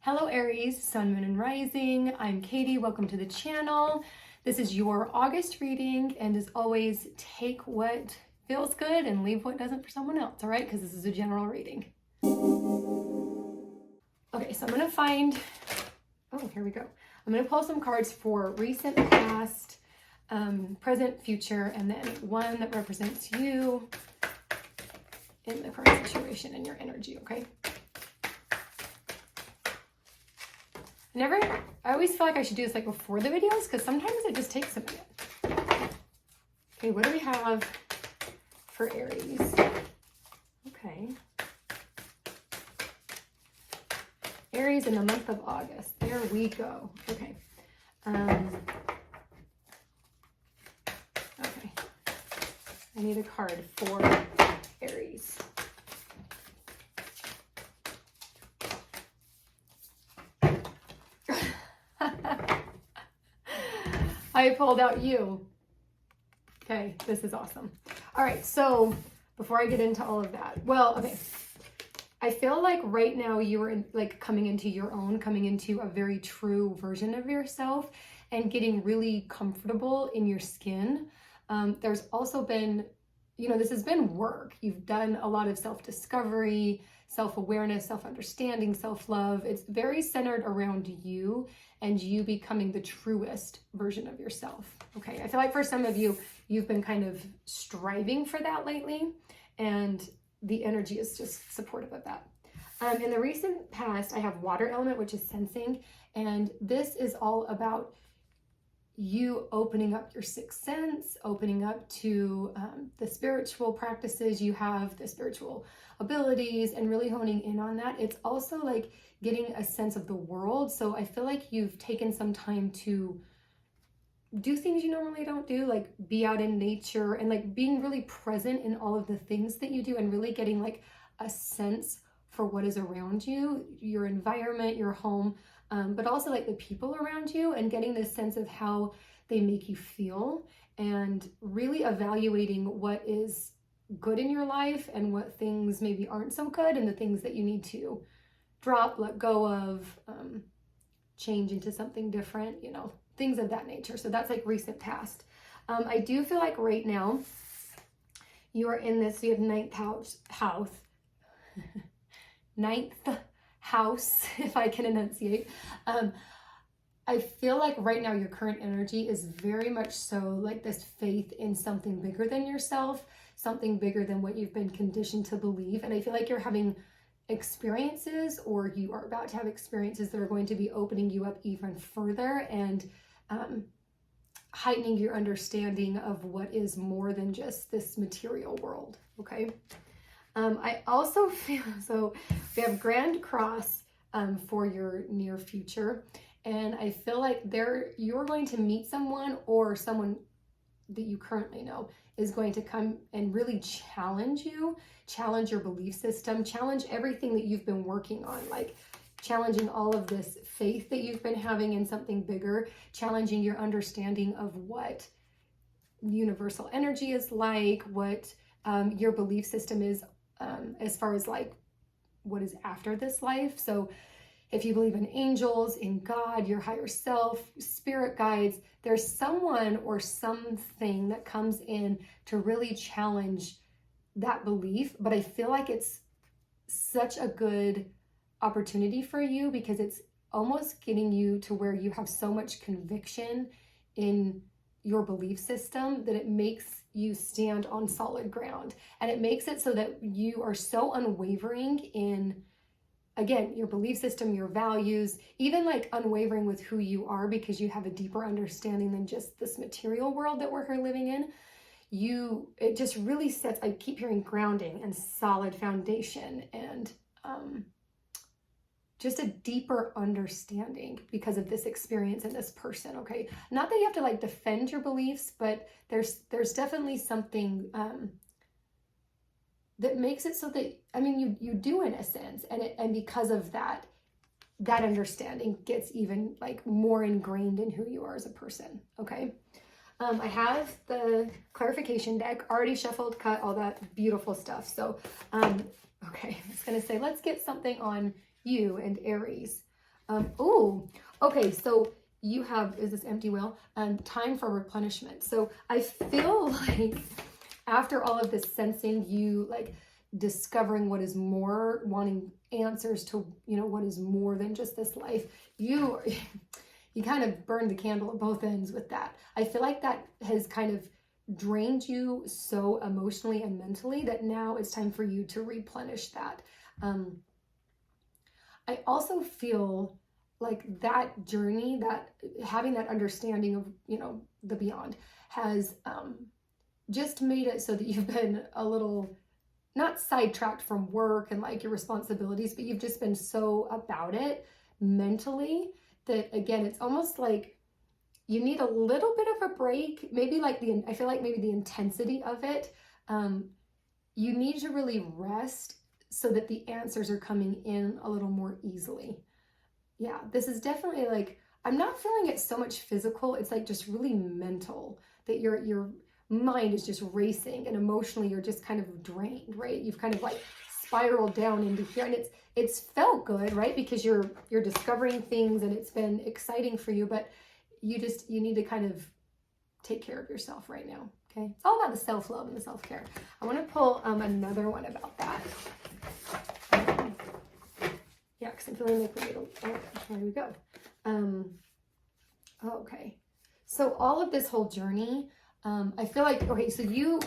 Hello Aries, Sun, Moon, and Rising. I'm Katie. Welcome to the channel. This is your August reading, and as always, take what feels good and leave what doesn't for someone else, all right? Because this is a general reading. Okay, so I'm going to find, here we go. I'm going to pull some cards for recent, past, present, future, and then one that represents you in the current situation and your energy, okay? I always feel like I should do this like before the videos because sometimes it just takes a minute. Okay, what do we have for Aries? Okay. Aries in the month of August. There we go. Okay. Okay. I need a card for Aries. I pulled out you. Okay, this is awesome. All right, so before I get into all of that, okay. I feel like right now you are like coming into your own, coming into a very true version of yourself and getting really comfortable in your skin. There's also been, this has been work. You've done a lot of self-discovery, self-awareness, self-understanding, self-love. It's very centered around you and you becoming the truest version of yourself. Okay, I feel like for some of you, you've been kind of striving for that lately, and the energy is just supportive of that. In the recent past, I have water element, which is sensing, and this is all about you opening up your sixth sense, opening up to the spiritual practices you have, the spiritual abilities, and really honing in on that. It's also like getting a sense of the world. So I feel like you've taken some time to do things you normally don't do, like be out in nature and like being really present in all of the things that you do and really getting like a sense for what is around you, your environment, your home, but also like the people around you, and getting this sense of how they make you feel and really evaluating what is good in your life and what things maybe aren't so good and the things that you need to drop, let go of, change into something different, things of that nature. So that's like recent past. I do feel like right now you are in this, you have ninth house, if I can enunciate. I feel like right now your current energy is very much so like this faith in something bigger than yourself, something bigger than what you've been conditioned to believe. And I feel like you're having experiences, or you are about to have experiences that are going to be opening you up even further and heightening your understanding of what is more than just this material world, okay? I also feel, so we have Grand Cross for your near future, and I feel like you're going to meet someone, or someone that you currently know is going to come and really challenge you, challenge your belief system, challenge everything that you've been working on, like challenging all of this faith that you've been having in something bigger, challenging your understanding of what universal energy is like, what your belief system is as far as like what is after this life. So if you believe in angels, in God, your higher self, spirit guides, there's someone or something that comes in to really challenge that belief. But I feel like it's such a good opportunity for you because it's almost getting you to where you have so much conviction in your belief system that it makes you stand on solid ground. And it makes it so that you are so unwavering in, again, your belief system, your values, even like unwavering with who you are, because you have a deeper understanding than just this material world that we're here living in. It just really sets, I keep hearing grounding and solid foundation and just a deeper understanding because of this experience and this person, okay? Not that you have to like defend your beliefs, but there's definitely something that makes it so that, you do in a sense, and because of that understanding gets even like more ingrained in who you are as a person, okay? I have the clarification deck already shuffled, cut, all that beautiful stuff. So, okay, I was gonna say, let's get something on you and Aries. Oh, okay. So you have, is this empty wheel? Time for replenishment. So I feel like after all of this sensing, you like discovering what is more, wanting answers to, what is more than just this life. You kind of burned the candle at both ends with that. I feel like that has kind of drained you so emotionally and mentally that now it's time for you to replenish that. I also feel like that journey, that having that understanding of, the beyond has just made it so that you've been a little, not sidetracked from work and like your responsibilities, but you've just been so about it mentally that, again, it's almost like you need a little bit of a break. Maybe like I feel like maybe the intensity of it, you need to really rest so that the answers are coming in a little more easily. Yeah, this is definitely like, I'm not feeling it so much physical. It's like just really mental, that your mind is just racing, and emotionally you're just kind of drained, right? You've kind of like spiraled down into here, and it's felt good, right? Because you're discovering things and it's been exciting for you, but you need to kind of take care of yourself right now. Okay, it's all about the self-love and the self-care. I want to pull another one about that. Yeah, because I'm feeling like we need here we go. Okay, so all of this whole journey, I feel like, okay, so you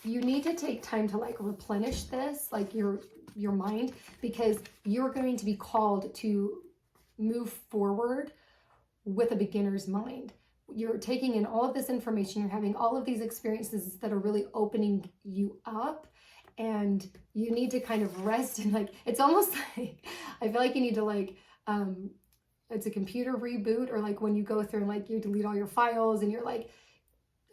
need to take time to like replenish this, like your mind, because you're going to be called to move forward with a beginner's mind. You're taking in all of this information, you're having all of these experiences that are really opening you up, and you need to kind of rest, and like, it's almost like, I feel like you need to like, it's a computer reboot, or like when you go through and like you delete all your files and you're like,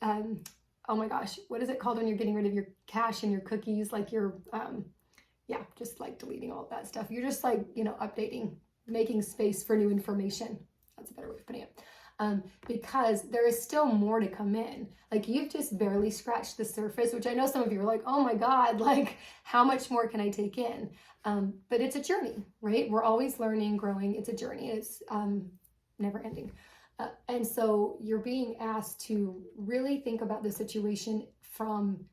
oh my gosh, what is it called when you're getting rid of your cache and your cookies? Like you're, yeah, just like deleting all of that stuff. You're just like, updating, making space for new information. That's a better way of putting it. Because there is still more to come in. Like you've just barely scratched the surface, which I know some of you are like, oh my God, like how much more can I take in? But it's a journey, right? We're always learning, growing. It's a journey. It's never ending. And so you're being asked to really think about the situation from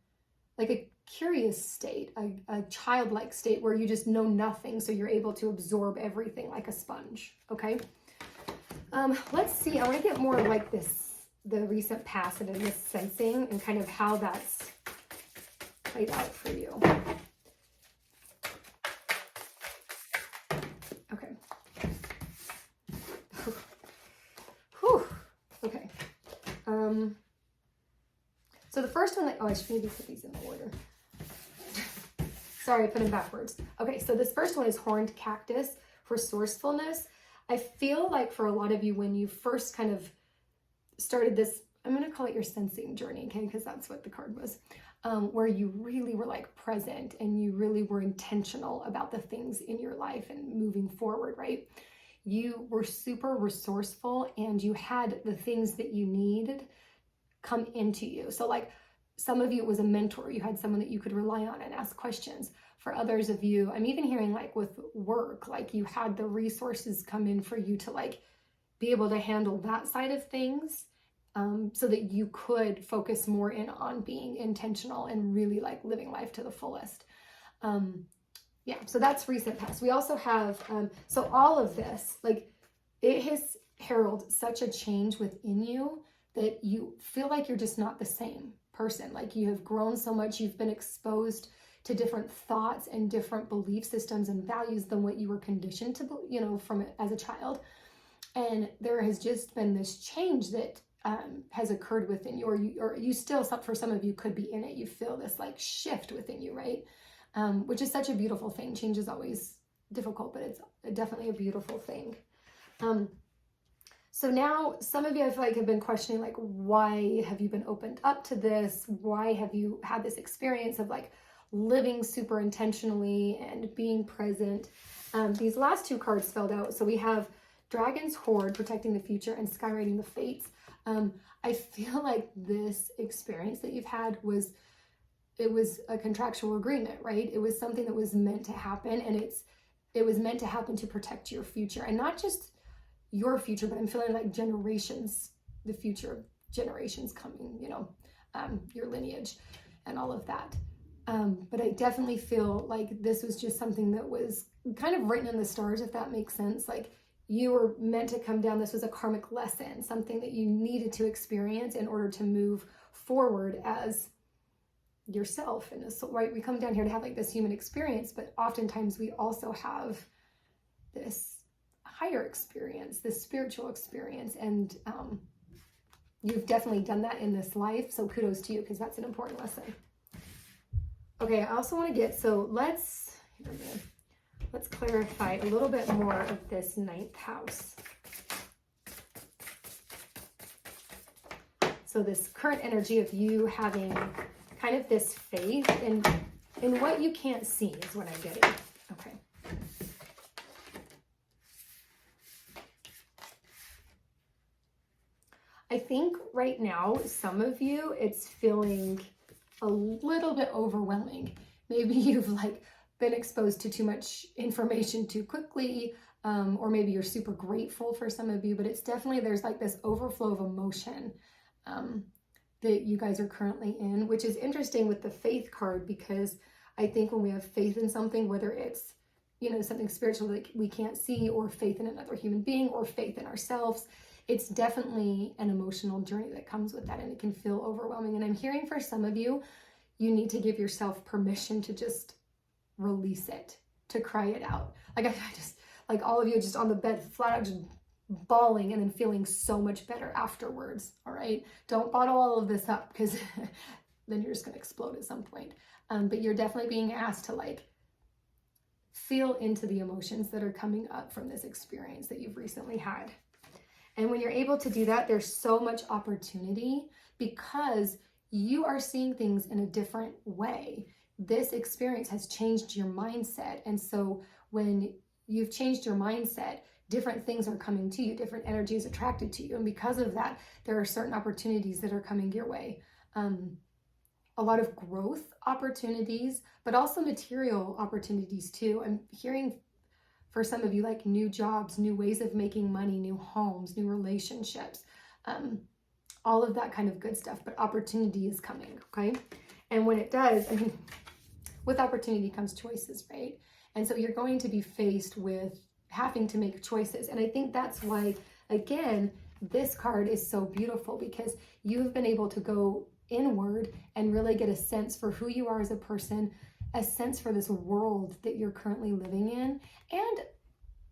like a curious state, a childlike state where you just know nothing. So you're able to absorb everything like a sponge. Okay. Let's see, I want to get more of like the recent past and this sensing and kind of how that's played out for you. Okay. Whew. Okay. So the first one, I should maybe put these in order. Sorry, I put them backwards. Okay, so this first one is horned cactus, resourcefulness. I feel like for a lot of you, when you first kind of started this, I'm going to call it your sensing journey, okay, because that's what the card was, where you really were like present and you really were intentional about the things in your life and moving forward, right? You were super resourceful and you had the things that you needed come into you. So like some of you, it was a mentor. You had someone that you could rely on and ask questions. For others of you, I'm even hearing like with work, like you had the resources come in for you to like be able to handle that side of things, so that you could focus more in on being intentional and really like living life to the fullest. Yeah, so that's recent past. We also have, so all of this, like it has heralded such a change within you that you feel like you're just not the same person. Like you have grown so much, you've been exposed to different thoughts and different belief systems and values than what you were conditioned to, from as a child. And there has just been this change that has occurred within you, or you still, for some of you, could be in it. You feel this like shift within you, right? Which is such a beautiful thing. Change is always difficult, but it's definitely a beautiful thing. So now some of you, I feel like, have been questioning, like, why have you been opened up to this? Why have you had this experience of like living super intentionally and being present? These last two cards spelled out. So we have Dragon's Hoard, protecting the future, and Skywriting the Fates. I feel like this experience that you've had was a contractual agreement, right? It was something that was meant to happen, and it was meant to happen to protect your future, and not just your future, but I'm feeling like generations, the future of generations coming, you know, your lineage and all of that. But I definitely feel like this was just something that was kind of written in the stars, if that makes sense. Like, you were meant to come down. This was a karmic lesson, something that you needed to experience in order to move forward as yourself. And so, right, we come down here to have like this human experience, but oftentimes we also have this higher experience, this spiritual experience. And you've definitely done that in this life. So kudos to you, because that's an important lesson. Okay, I also want to get, so let's clarify a little bit more of this 9th house. So this current energy of you having kind of this faith in what you can't see is what I'm getting. Okay. I think right now, some of you, it's feeling a little bit overwhelming. Maybe you've like been exposed to too much information too quickly, or maybe you're super grateful for some of you, but it's definitely, there's like this overflow of emotion that you guys are currently in, which is interesting with the faith card, because I think when we have faith in something, whether it's, you know, something spiritual that we can't see, or faith in another human being, or faith in ourselves, it's definitely an emotional journey that comes with that, and it can feel overwhelming. And I'm hearing for some of you, you need to give yourself permission to just release it, to cry it out. Like I just, like all of you just on the bed, flat out just bawling, and then feeling so much better afterwards. All right. Don't bottle all of this up, because then you're just going to explode at some point. But you're definitely being asked to like feel into the emotions that are coming up from this experience that you've recently had. And when you're able to do that, there's so much opportunity, because you are seeing things in a different way. This experience has changed your mindset. And so when you've changed your mindset, different things are coming to you, different energies attracted to you. And because of that, there are certain opportunities that are coming your way. A lot of growth opportunities, but also material opportunities too. I'm hearing for some of you, like new jobs, new ways of making money, new homes, new relationships, all of that kind of good stuff. But opportunity is coming, okay? And when it does, I mean, with opportunity comes choices, right? And so you're going to be faced with having to make choices. And I think that's why, again, this card is so beautiful, because you've been able to go inward and really get a sense for who you are as a person, a sense for this world that you're currently living in, and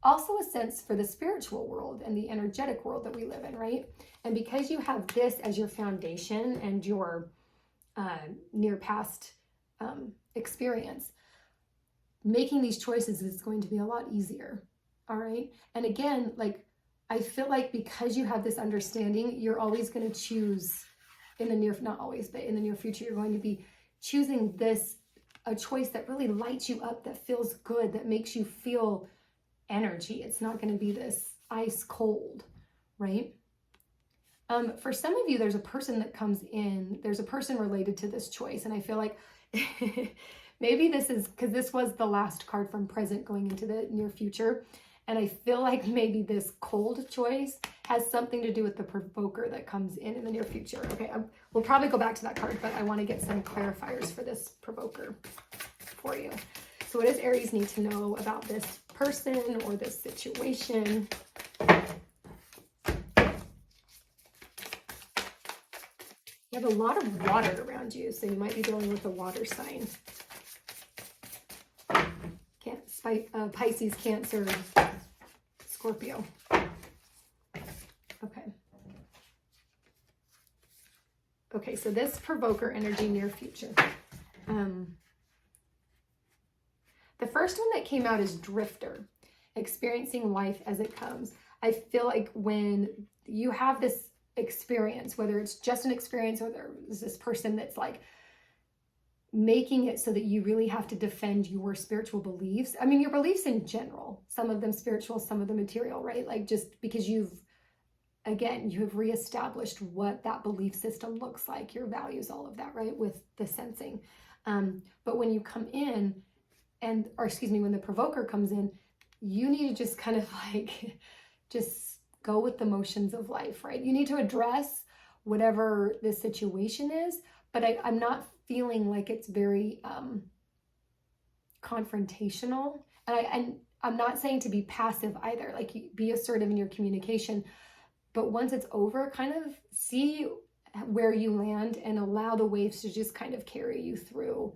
also a sense for the spiritual world and the energetic world that we live in, right? And because you have this as your foundation and your near past experience, making these choices is going to be a lot easier, all right? And again, like, I feel like because you have this understanding, you're always going to choose in the near, not always, but in the near future, you're going to be choosing this, a choice that really lights you up, that feels good, that makes you feel energy. It's not going to be this ice cold, right? For some of you, there's a person that comes in, there's a person related to this choice. And I feel like maybe this is because this was the last card from present going into the near future. And I feel like maybe this cold choice has something to do with the provoker that comes in the near future. Okay, we'll probably go back to that card, but I want to get some clarifiers for this provoker for you. So what does Aries need to know about this person or this situation? You have a lot of water around you, so you might be dealing with a water sign. Pisces, Cancer, Scorpio. Okay. Okay, so this provoker energy near future. The first one that came out is drifter, experiencing life as it comes. I feel like when you have this experience, whether it's just an experience or there's this person that's like making it so that you really have to defend your spiritual beliefs. I mean, your beliefs in general, some of them spiritual, some of them material, right? Like just because you have reestablished what that belief system looks like, your values, all of that, right? With the sensing. But when you come in when the provoker comes in, you need to just kind of like, just go with the motions of life, right? You need to address whatever the situation is, but I'm not feeling like it's very confrontational. And I'm not saying to be passive either, like be assertive in your communication, but once it's over, kind of see where you land and allow the waves to just kind of carry you through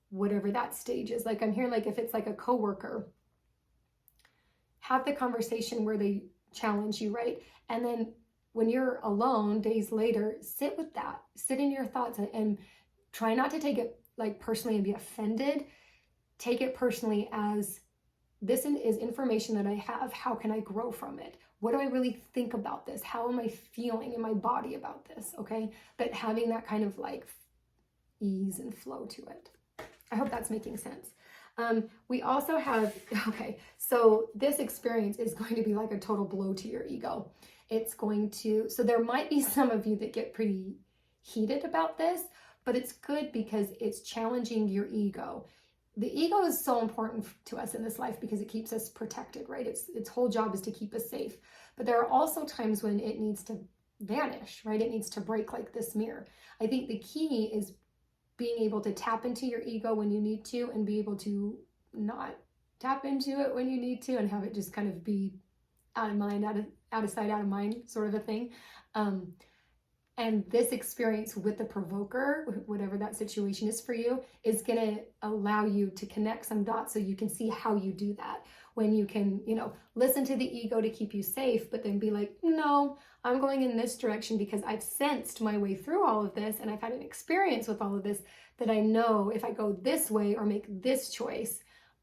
whatever that stage is. Like I'm hearing, like if it's like a coworker, have the conversation where they challenge you, right? And then when you're alone days later, sit with that, sit in your thoughts, and try not to take it like personally and be offended. Take it personally as, this is information that I have. How can I grow from it? What do I really think about this? How am I feeling in my body about this? Okay. But having that kind of like ease and flow to it. I hope that's making sense. We also have, okay, so this experience is going to be like a total blow to your ego. It's going to, so there might be some of you that get pretty heated about this, but it's good because it's challenging your ego. The ego is so important to us in this life because it keeps us protected, right? Its whole job is to keep us safe. But there are also times when it needs to vanish, right? It needs to break like this mirror. I think the key is being able to tap into your ego when you need to, and be able to not tap into it when you need to, and have it just kind of be out of mind, out of sight, out of mind sort of a thing. And this experience with the provoker, whatever that situation is for you, is going to allow you to connect some dots so you can see how you do that. When you can, listen to the ego to keep you safe, but then be like, no, I'm going in this direction because I've sensed my way through all of this and I've had an experience with all of this that I know if I go this way or make this choice,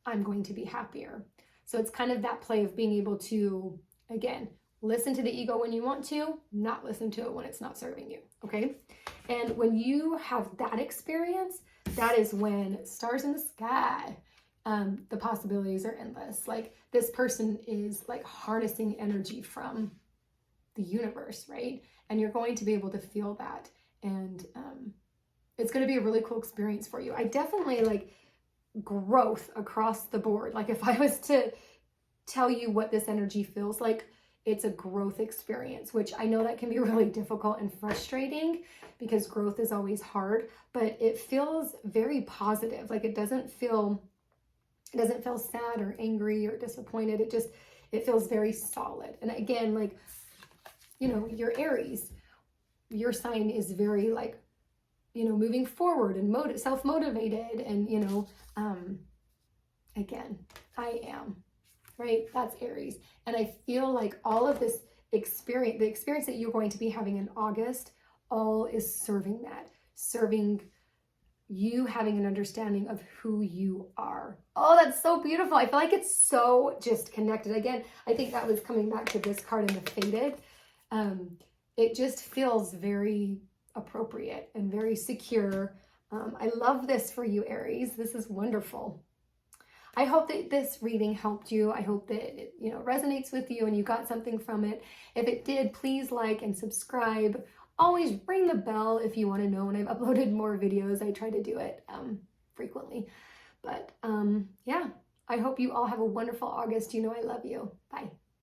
I'm going to be happier. So it's kind of that play of being able to, again, listen to the ego when you want to, not listen to it when it's not serving you, okay? And when you have that experience, that is when stars in the sky, the possibilities are endless. Like this person is like harnessing energy from the universe, right? And you're going to be able to feel that. And it's going to be a really cool experience for you. I definitely like growth across the board. Like if I was to tell you what this energy feels like, it's a growth experience, which I know that can be really difficult and frustrating because growth is always hard, but it feels very positive. Like it doesn't feel sad or angry or disappointed. It feels very solid. And again, like, your Aries, your sign is very like, moving forward and self-motivated. And, again, I am. Right? That's Aries. And I feel like all of this experience, the experience that you're going to be having in August, all is serving you having an understanding of who you are. Oh, that's so beautiful. I feel like it's so just connected. Again, I think that was coming back to this card in the Faded. It just feels very appropriate and very secure. I love this for you, Aries. This is wonderful. I hope that this reading helped you. I hope that it, resonates with you and you got something from it. If it did, please like and subscribe. Always ring the bell if you want to know when I've uploaded more videos. I try to do it frequently. But yeah, I hope you all have a wonderful August. I love you. Bye.